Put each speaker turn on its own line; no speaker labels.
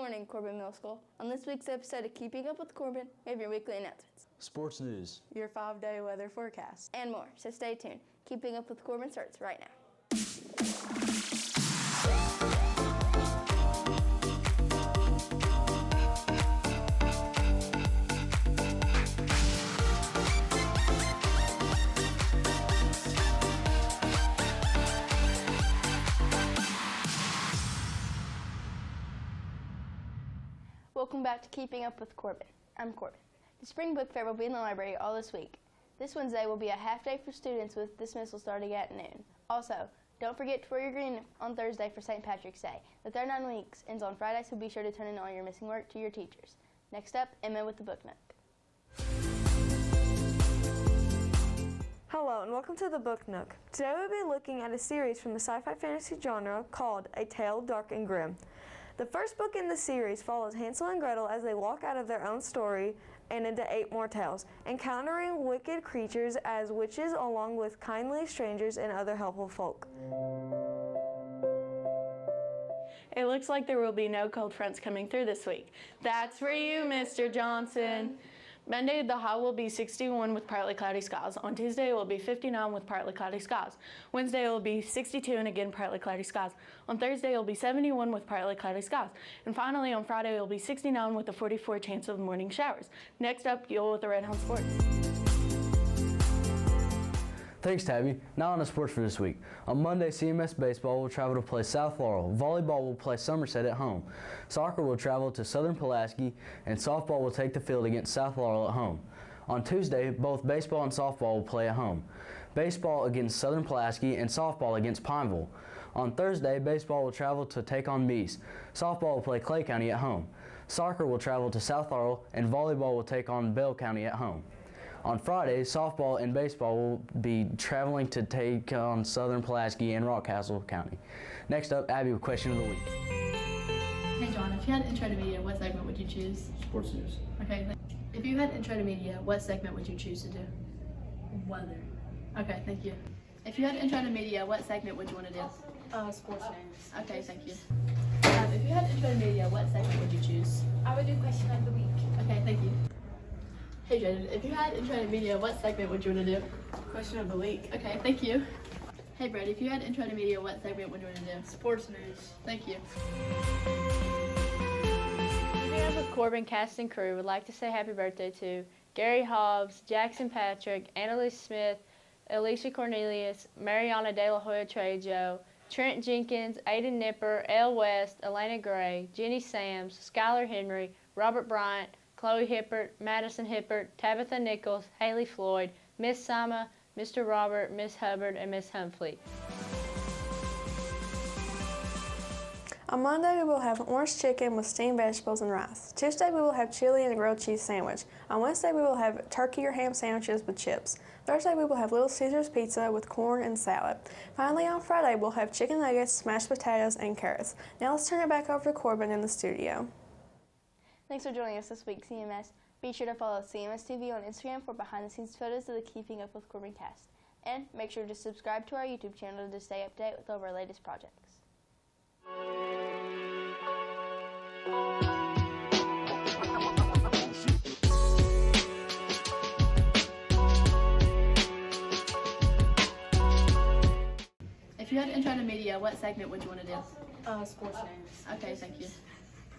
morning, Corbin Middle School. On this week's episode of Keeping Up with Corbin, we have your weekly announcements,
sports news,
your 5-day weather forecast,
and more. So stay tuned. Keeping Up with Corbin starts right now. Welcome back to Keeping Up with Corbin. I'm Corbin. The Spring Book Fair will be in the library all this week. This Wednesday will be a half day for students with dismissal starting at noon. Also, don't forget to wear your green on Thursday for St. Patrick's Day. The third 9 weeks ends on Friday, so be sure to turn in all your missing work to your teachers. Next up, Emma with the Book Nook.
Hello and welcome to the Book Nook. Today we'll be looking at a series from the sci-fi fantasy genre called A Tale Dark and Grim. The first book in the series follows Hansel and Gretel as they walk out of their own story and into 8 more tales, encountering wicked creatures as witches along with kindly strangers and other helpful folk.
It looks like there will be no cold fronts coming through this week. That's for you, Mr. Johnson. Monday, the high will be 61 with partly cloudy skies. On Tuesday, it will be 59 with partly cloudy skies. Wednesday, it will be 62 and again partly cloudy skies. On Thursday, it will be 71 with partly cloudy skies. And finally, on Friday, it will be 69 with a 44 chance of morning showers. Next up, Yule with the Red Hound Sports.
Thanks, Tabby. Now on to sports for this week. On Monday, CMS Baseball will travel to play South Laurel. Volleyball will play Somerset at home. Soccer will travel to Southern Pulaski, and softball will take the field against South Laurel at home. On Tuesday, both baseball and softball will play at home. Baseball against Southern Pulaski and softball against Pineville. On Thursday, baseball will travel to take on Meese. Softball will play Clay County at home. Soccer will travel to South Laurel, and volleyball will take on Bell County at home. On Friday, softball and baseball will be traveling to take on Southern Pulaski and Rockcastle County. Next up, Abby with Question of the Week.
Hey John, if you had intro to media, what segment would you choose?
Sports news.
Okay, if you had intro to media, what segment would you choose to do?
weather,
Okay, thank you. If you had intro to media, what segment would you want to do?
sports news.
Okay, thank you. If you had intro to media, what segment would you choose?
I would do question of the week.
Okay, thank you. Hey Jaden, if you had intro to media, what segment would you want to do?
Question of the week.
Okay, thank you. Hey Brett, if you had intro to media, what segment would you want to do?
Sports news.
Thank you.
Keeping Up with Corbin cast and crew would like to say happy birthday to Gary Hobbs, Jackson Patrick, Annalise Smith, Alicia Cornelius, Mariana De La Hoya Trejo, Trent Jenkins, Aiden Nipper, Elle West, Elena Gray, Jenny Sams, Skylar Henry, Robert Bryant, Chloe Hippert, Madison Hippert, Tabitha Nichols, Haley Floyd, Miss Sama, Mr. Robert, Miss Hubbard, and Miss Humphrey.
On Monday, we will have orange chicken with steamed vegetables and rice. Tuesday, we will have chili and a grilled cheese sandwich. On Wednesday, we will have turkey or ham sandwiches with chips. Thursday, we will have Little Caesars pizza with corn and salad. Finally, on Friday, we'll have chicken nuggets, mashed potatoes, and carrots. Now let's turn it back over to Corbin in the studio.
Thanks for joining us this week, CMS. Be sure to follow CMS TV on Instagram for behind-the-scenes photos of the Keeping Up with Corbin cast. And make sure to subscribe to our YouTube channel to stay up to date with all of our latest projects.
If you had intro to media, what segment would you want to do?
Sports news.
Okay, thank you.